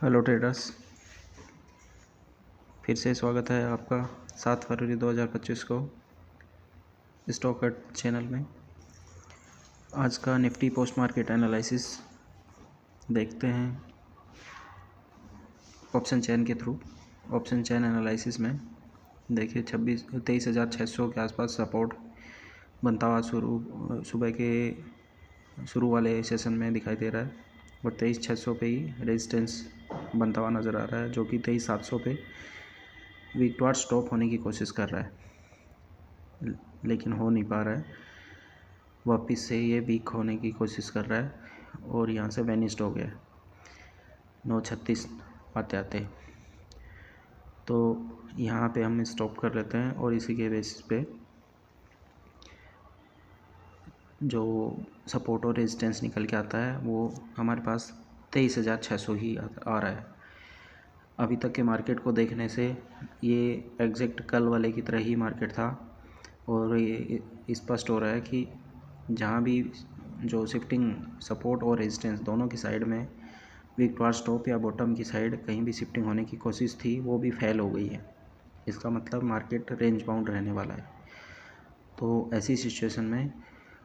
Hello traders, फिर से स्वागत है आपका 7 फरवरी 2025 को स्टॉक चैनल में। आज का निफ्टी पोस्ट मार्केट एनालिसिस देखते हैं ऑप्शन चेन के थ्रू। ऑप्शन चेन एनालिसिस में देखिए 23,600 के आसपास सपोर्ट बनता हुआ सुबह के शुरू वाले सेशन में दिखाई दे रहा है और 23,600 पे ही रेजिस्टेंस बनता हुआ नज़र आ रहा है, जो कि 23,700 पे वीक टू स्टॉप होने की कोशिश कर रहा है, लेकिन हो नहीं पा रहा है। वापस से ये वीक होने की कोशिश कर रहा है और यहाँ से वेनिस्ड हो गया 9:36 आते आते। तो यहाँ पे हम स्टॉप कर लेते हैं और इसी के बेसिस पे जो सपोर्ट और रेजिस्टेंस निकल के आता है वो हमारे पास 23,600 ही आ रहा है। अभी तक के मार्केट को देखने से ये एग्जैक्ट कल वाले की तरह ही मार्केट था और ये स्पष्ट हो रहा है कि जहाँ भी जो शिफ्टिंग सपोर्ट और रेजिस्टेंस दोनों की साइड में वीक टू टॉप या बॉटम की साइड कहीं भी शिफ्टिंग होने की कोशिश थी, वो भी फेल हो गई है। इसका मतलब मार्केट रेंज बाउंड रहने वाला है। तो ऐसी सिचुएशन में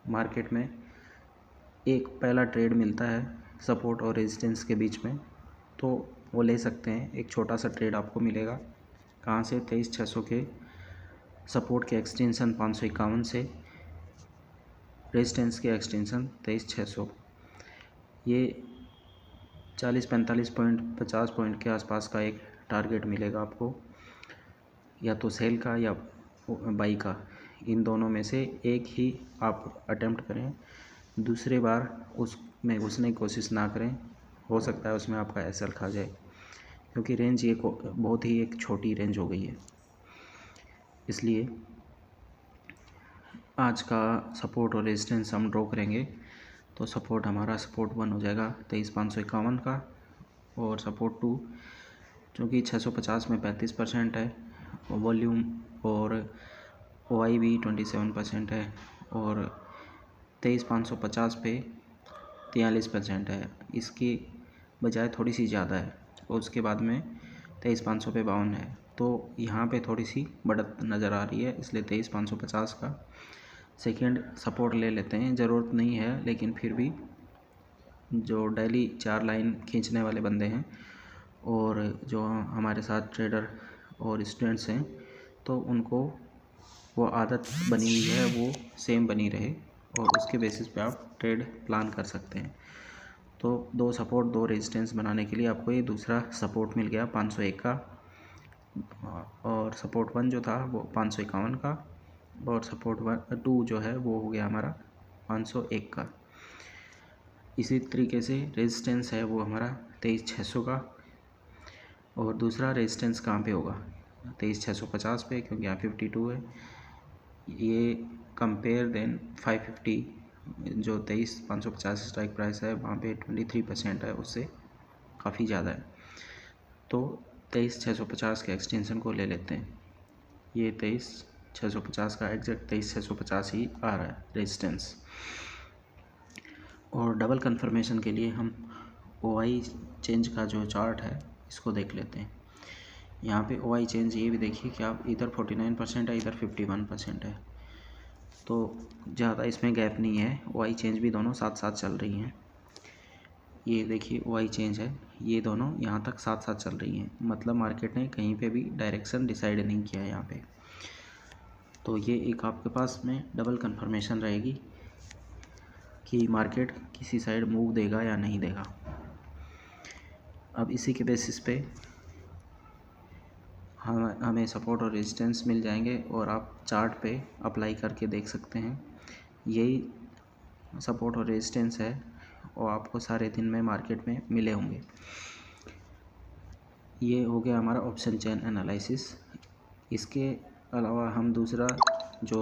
मार्केट में एक पहला ट्रेड मिलता है सपोर्ट और रेजिस्टेंस के बीच में, तो वो ले सकते हैं। एक छोटा सा ट्रेड आपको मिलेगा कहाँ से, 23,600 के सपोर्ट के एक्सटेंशन 551 से रेजिस्टेंस के एक्सटेंशन 23,600। ये 40-45 पॉइंट 50 पॉइंट के आसपास का एक टारगेट मिलेगा आपको, या तो सेल का या बाई का। इन दोनों में से एक ही आप अटेम्प्ट करें, दूसरी बार उसमें घुसने की कोशिश ना करें। हो सकता है उसमें आपका एसएल खा जाए, क्योंकि रेंज ये बहुत ही एक छोटी रेंज हो गई है। इसलिए आज का सपोर्ट और रेजिस्टेंस हम ड्रॉ करेंगे। तो सपोर्ट हमारा सपोर्ट 1 हो जाएगा 23,551 का, और सपोर्ट 2 जो कि 650 में 35% है, और वॉल्यूम और OI भी 27% है, और 23,550 पे 43% है। इसकी बजाय थोड़ी सी ज़्यादा है, और उसके बाद में 23,500 पे 52 है। तो यहाँ पे थोड़ी सी बढ़त नज़र आ रही है, इसलिए 23,550 का सेकेंड सपोर्ट ले लेते हैं। ज़रूरत नहीं है, लेकिन फिर भी जो डेली 4 लाइन खींचने वाले बंदे हैं और जो हमारे साथ ट्रेडर और स्टूडेंट्स हैं, तो उनको वो आदत बनी हुई है, वो सेम बनी रहे, और उसके बेसिस पे आप ट्रेड प्लान कर सकते हैं। तो 2 सपोर्ट 2 रेजिस्टेंस बनाने के लिए आपको ये दूसरा सपोर्ट मिल गया 501 का, और सपोर्ट 1 जो था वो 551 का, और सपोर्ट 2 जो है वो हो गया हमारा 501 का। इसी तरीके से रेजिस्टेंस है वो हमारा 23,600 का, और दूसरा रेजिस्टेंस कहाँ पे होगा, 23,650 पे, क्योंकि यहाँ 52 है। ये कंपेयर देन 550 जो 23,550 स्ट्राइक प्राइस है, वहाँ पे 23% है, उससे काफ़ी ज़्यादा है। तो 23,650 के एक्सटेंशन को ले लेते हैं। ये 23,650 का एग्जैक्ट 23,650 ही आ रहा है रेजिस्टेंस। और डबल कंफर्मेशन के लिए हम OI चेंज का जो चार्ट है इसको देख लेते हैं। यहाँ पे OI चेंज ये भी देखिए कि आप इधर 49% है, इधर 51% है, तो ज़्यादा इसमें गैप नहीं है। OI चेंज भी दोनों साथ साथ चल रही हैं। ये देखिए OI चेंज है, ये दोनों यहाँ तक साथ साथ चल रही हैं, मतलब मार्केट ने कहीं पे भी डायरेक्शन डिसाइड नहीं किया है यहाँ पे। तो ये एक आपके पास में डबल कंफर्मेशन रहेगी कि मार्केट किसी साइड मूव देगा या नहीं देगा। अब इसी के बेसिस पे हमें सपोर्ट और रेजिस्टेंस मिल जाएंगे, और आप चार्ट पे अप्लाई करके देख सकते हैं। यही सपोर्ट और रेजिस्टेंस है, और आपको सारे दिन में मार्केट में मिले होंगे। ये हो गया हमारा ऑप्शन चेन एनालिसिस। इसके अलावा हम दूसरा जो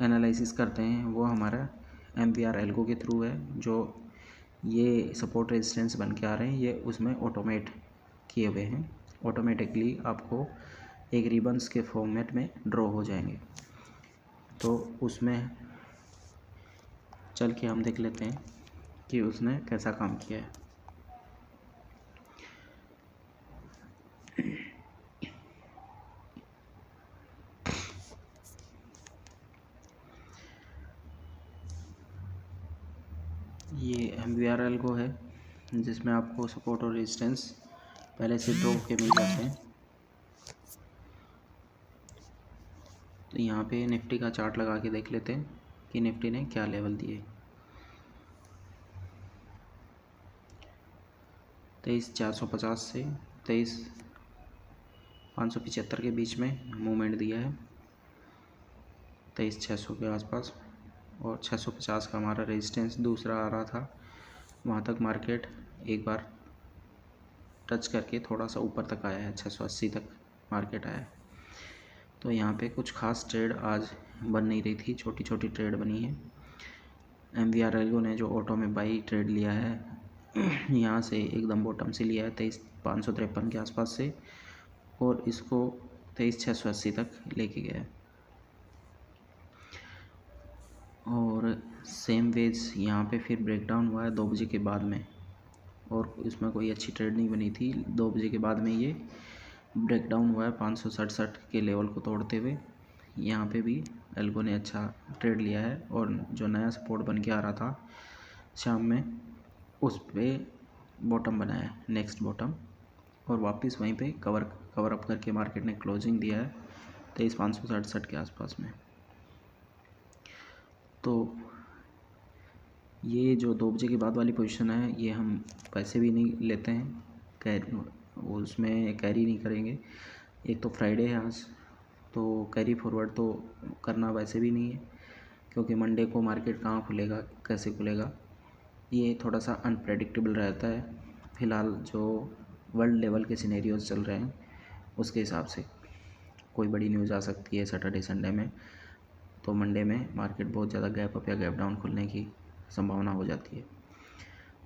एनालिसिस करते हैं वो हमारा MVR एल्गो के थ्रू है। जो ये सपोर्ट रेजिस्टेंस बन के आ रहे हैं, ये उसमें ऑटोमेट किए हुए हैं, ऑटोमेटिकली आपको एक रिबन्स के फॉर्मेट में ड्रॉ हो जाएंगे। तो उसमें चल के हम देख लेते हैं कि उसने कैसा काम किया है। ये MVR एल्गो है जिसमें आपको सपोर्ट और रेजिस्टेंस पहले से ड्रॉ के मिल जाते हैं। तो यहाँ पे निफ्टी का चार्ट लगा के देख लेते हैं कि निफ्टी ने क्या लेवल दिए। 23,450 से 23,575 के बीच में मूवमेंट दिया है, 23,600 के आसपास, और 650 का हमारा रेजिस्टेंस दूसरा आ रहा था। वहाँ तक मार्केट एक बार टच करके थोड़ा सा ऊपर तक आया है, 680 तक मार्केट आया है। तो यहाँ पे कुछ खास ट्रेड आज बन नहीं रही थी, छोटी छोटी ट्रेड बनी है। MVR एल्गो ने जो ऑटो में बाई ट्रेड लिया है यहाँ से एकदम बॉटम से लिया है 23,553 के आसपास से, और इसको 23,680 तक लेके गया है। और सेम वेज यहाँ पे फिर ब्रेकडाउन हुआ है 2 बजे के बाद में, और इसमें कोई अच्छी ट्रेड नहीं बनी थी। 2 बजे के बाद में ये ब्रेकडाउन हुआ है 567 के लेवल को तोड़ते हुए। यहाँ पे भी एल्गो ने अच्छा ट्रेड लिया है, और जो नया सपोर्ट बन के आ रहा था शाम में उस पर बॉटम बनाया है, नेक्स्ट बॉटम, और वापस वहीं पे कवर अप करके मार्केट ने क्लोजिंग दिया है 23,567 के आसपास में। तो ये जो 2 बजे के बाद वाली पोजीशन है ये हम पैसे भी नहीं लेते हैं, उसमें कैरी नहीं करेंगे। एक तो फ्राइडे है आज, तो कैरी फॉरवर्ड तो करना वैसे भी नहीं है, क्योंकि मंडे को मार्केट कहाँ खुलेगा, कैसे खुलेगा, ये थोड़ा सा अनप्रेडिक्टेबल रहता है। फ़िलहाल जो वर्ल्ड लेवल के सिनेरियोज चल रहे हैं उसके हिसाब से कोई बड़ी न्यूज़ आ सकती है सैटरडे संडे में, तो मंडे में मार्केट बहुत ज़्यादा गैप अप या गैप डाउन खुलने की संभावना हो जाती है।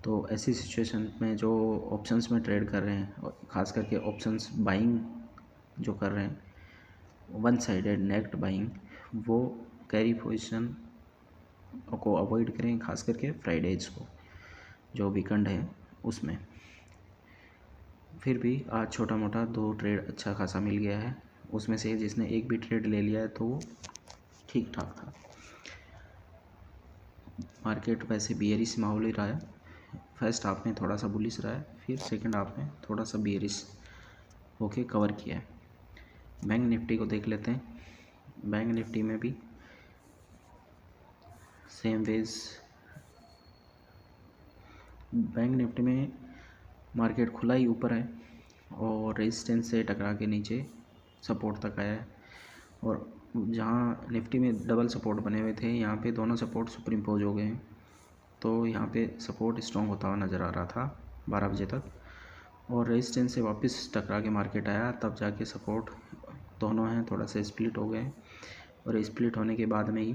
तो ऐसी सिचुएशन में जो ऑप्शंस में ट्रेड कर रहे हैं, और ख़ास करके ऑप्शंस बाइंग जो कर रहे हैं, वन साइडेड नेक्ड बाइंग, वो कैरी पोजीशन को अवॉइड करें, ख़ास करके फ्राइडेज को, जो वीकेंड है उसमें। फिर भी आज छोटा मोटा 2 ट्रेड अच्छा खासा मिल गया है, उसमें से जिसने एक भी ट्रेड ले लिया है तो वो ठीक ठाक था। मार्केट वैसे बियरिश माहौल ही रहा है, फर्स्ट हाफ में थोड़ा सा बुलिश रहा है, फिर सेकंड हाफ में थोड़ा सा बियरिश होके कवर किया है। बैंक निफ्टी को देख लेते हैं। बैंक निफ्टी में भी सेम वेज, बैंक निफ्टी में मार्केट खुला ही ऊपर है, और रेजिस्टेंस से टकरा के नीचे सपोर्ट तक आया है, और जहाँ निफ्टी में डबल सपोर्ट बने हुए थे यहाँ पे दोनों सपोर्ट सुपर इम्पोज हो गए हैं। तो यहाँ पे सपोर्ट स्ट्रॉन्ग होता हुआ नज़र आ रहा था 12 बजे तक, और रेजिस्टेंस से वापस टकरा के मार्केट आया, तब जाके सपोर्ट दोनों हैं थोड़ा सा स्प्लिट हो गए, और स्प्लिट होने के बाद में ही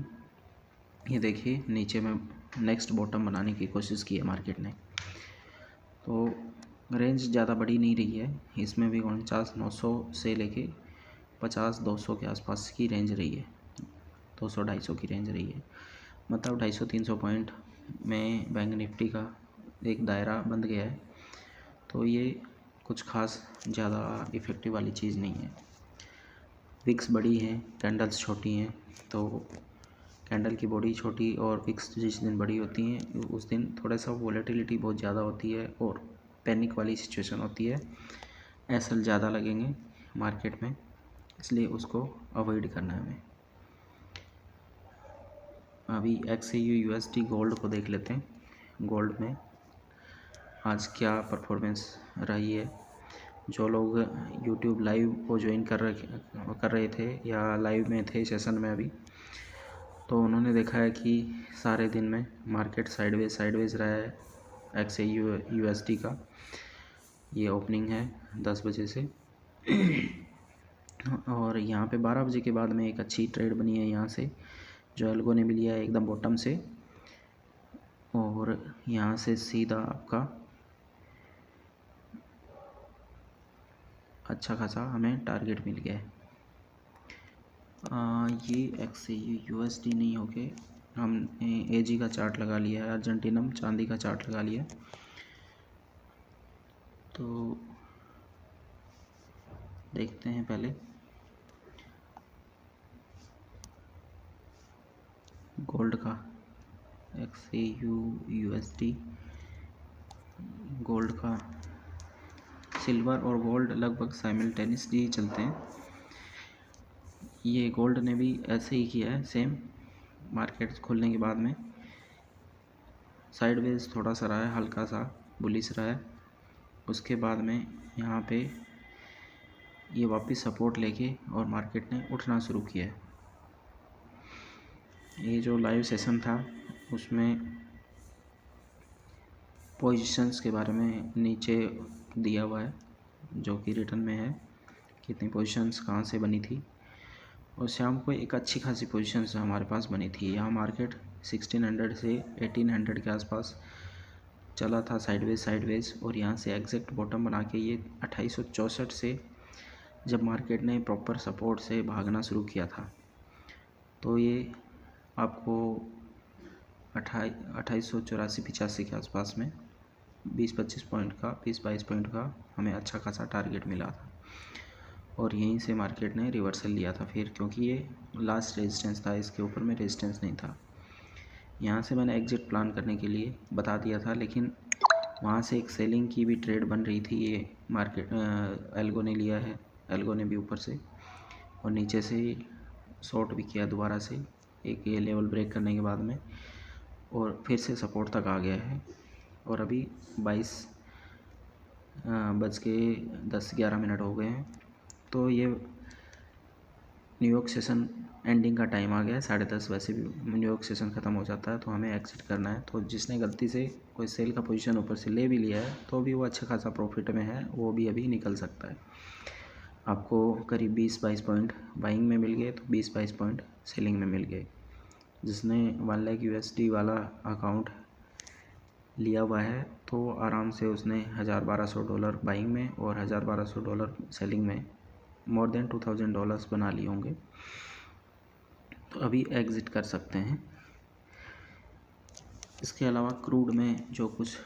ये देखिए नीचे में नेक्स्ट बॉटम बनाने की कोशिश की है मार्केट ने। तो रेंज ज़्यादा बड़ी नहीं रही है, इसमें भी 49,900 से लेके 50,200 के आसपास की रेंज रही है, 200-250 की रेंज रही है, मतलब 250-300 पॉइंट में बैंक निफ्टी का एक दायरा बंध गया है। तो ये कुछ खास ज़्यादा इफ़ेक्टिव वाली चीज़ नहीं है। विक्स बड़ी है, कैंडल्स छोटी हैं, तो कैंडल की बॉडी छोटी और विक्स जिस दिन बड़ी होती हैं उस दिन थोड़ा सा वोलेटिलिटी बहुत ज़्यादा होती है, और पैनिक वाली सिचुएशन होती है, एसएल ज़्यादा लगेंगे मार्केट में, इसलिए उसको अवॉइड करना है हमें। अभी XAU USD गोल्ड को देख लेते हैं। गोल्ड में आज क्या परफॉर्मेंस रही है। जो लोग YouTube लाइव को ज्वाइन कर रहे थे या लाइव में थे सेशन में अभी, तो उन्होंने देखा है कि सारे दिन में मार्केट साइडवेज रहा है। XAU USD का ये ओपनिंग है 10 बजे से, और यहाँ पे 12 बजे के बाद में एक अच्छी ट्रेड बनी है यहाँ से, जो एल्गो ने भी लिया है एकदम बॉटम से, और यहाँ से सीधा आपका अच्छा खासा हमें टारगेट मिल गया है। ये XAU USD नहीं होके हमने AG का चार्ट लगा लिया है, अर्जेंटीनम चांदी का चार्ट लगा लिया। तो देखते हैं पहले गोल्ड का। XAUUSD गोल्ड का, सिल्वर और गोल्ड लगभग साइमल्टेनियसली चलते हैं। ये गोल्ड ने भी ऐसे ही किया है सेम, मार्केट खुलने के बाद में साइडवेज थोड़ा सा रहा है, हल्का सा बुलिश रहा है। उसके बाद में यहाँ पे ये वापस सपोर्ट लेके और मार्केट ने उठना शुरू किया है। ये जो लाइव सेशन था उसमें पोजीशंस के बारे में नीचे दिया हुआ है, जो कि रिटर्न में है, कितनी पोजीशंस कहाँ से बनी थी। और शाम को एक अच्छी खासी पोजीशंस हमारे पास बनी थी। यहाँ मार्केट 1600 से 1800 के आसपास चला था साइडवेज, और यहाँ से एग्जैक्ट बॉटम बना के ये 2864 से जब मार्केट ने प्रॉपर सपोर्ट से भागना शुरू किया था, तो ये आपको 2884-85 के आसपास में 20-22 पॉइंट का हमें अच्छा खासा टारगेट मिला था। और यहीं से मार्केट ने रिवर्सल लिया था फिर, क्योंकि ये लास्ट रेजिस्टेंस था, इसके ऊपर में रेजिस्टेंस नहीं था। यहाँ से मैंने एग्जिट प्लान करने के लिए बता दिया था, लेकिन वहाँ से एक सेलिंग की भी ट्रेड बन रही थी। ये मार्केट एल्गो ने लिया है, एल्गो ने भी ऊपर से और नीचे से शॉर्ट भी किया दोबारा से एक ये लेवल ब्रेक करने के बाद में, और फिर से सपोर्ट तक आ गया है। और अभी 22:10-11 हो गए हैं, तो ये न्यूयॉर्क सेशन एंडिंग का टाइम आ गया है। 10:30 वैसे भी न्यूयॉर्क सेशन ख़त्म हो जाता है, तो हमें एग्जिट करना है। तो जिसने गलती से कोई सेल का पोजीशन ऊपर से ले भी लिया है, तो भी वो अच्छा खासा प्रॉफिट में है, वो भी अभी निकल सकता है। आपको करीब 20-22 पॉइंट बाइंग में मिल गए, तो 20-22 पॉइंट सेलिंग में मिल गए। जिसने 1 लाख USD वाला अकाउंट लिया हुआ है, तो आराम से उसने $1000-1200 बाइंग में और $1000-1200 सेलिंग में मोर देन $2000 बना लिए होंगे। तो अभी एग्ज़िट कर सकते हैं। इसके अलावा क्रूड में जो कुछ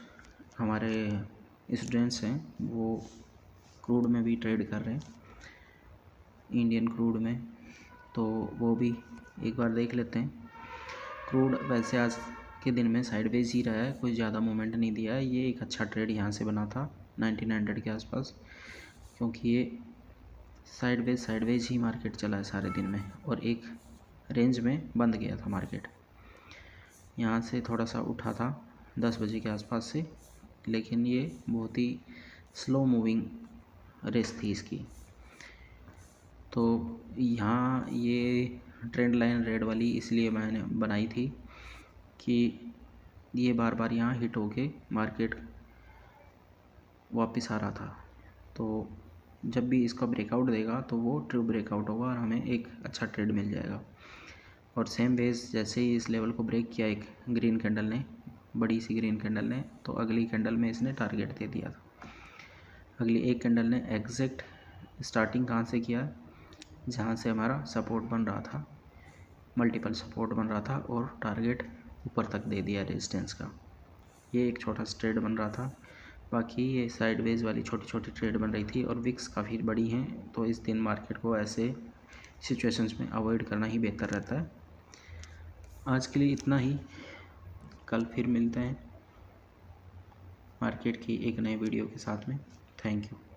हमारे स्टूडेंट्स हैं, वो क्रूड में भी ट्रेड कर रहे हैं, इंडियन क्रूड में, तो वो भी एक बार देख लेते हैं। क्रूड वैसे आज के दिन में साइडवेज ही रहा है, कोई ज़्यादा मूवमेंट नहीं दिया है। ये एक अच्छा ट्रेड यहाँ से बना था 1900 के आसपास, क्योंकि ये साइडवेज ही मार्केट चला है सारे दिन में, और एक रेंज में बंद गया था मार्केट। यहाँ से थोड़ा सा उठा था 10 बजे के आसपास से, लेकिन ये बहुत ही स्लो मूविंग रेस थी इसकी। तो यहाँ ये ट्रेंड लाइन रेड वाली इसलिए मैंने बनाई थी कि ये बार बार यहाँ हिट होके मार्केट वापस आ रहा था, तो जब भी इसका ब्रेकआउट देगा तो वो ट्रू ब्रेकआउट होगा और हमें एक अच्छा ट्रेड मिल जाएगा। और सेम वेज जैसे ही इस लेवल को ब्रेक किया एक ग्रीन कैंडल ने, बड़ी सी ग्रीन कैंडल ने, तो अगली कैंडल में इसने टारगेट दे दिया था। अगली एक कैंडल ने एग्जैक्ट स्टार्टिंग कहाँ से किया, जहाँ से हमारा सपोर्ट बन रहा था, मल्टीपल सपोर्ट बन रहा था, और टारगेट ऊपर तक दे दिया रेजिस्टेंस का। ये एक छोटा सा ट्रेड बन रहा था। बाकी ये साइडवेज वाली छोटी छोटी ट्रेड बन रही थी, और विक्स काफ़ी बड़ी हैं, तो इस दिन मार्केट को ऐसे सिचुएशंस में अवॉइड करना ही बेहतर रहता है। आज के लिए इतना ही, कल फिर मिलते हैं मार्केट की एक नए वीडियो के साथ में। Thank you.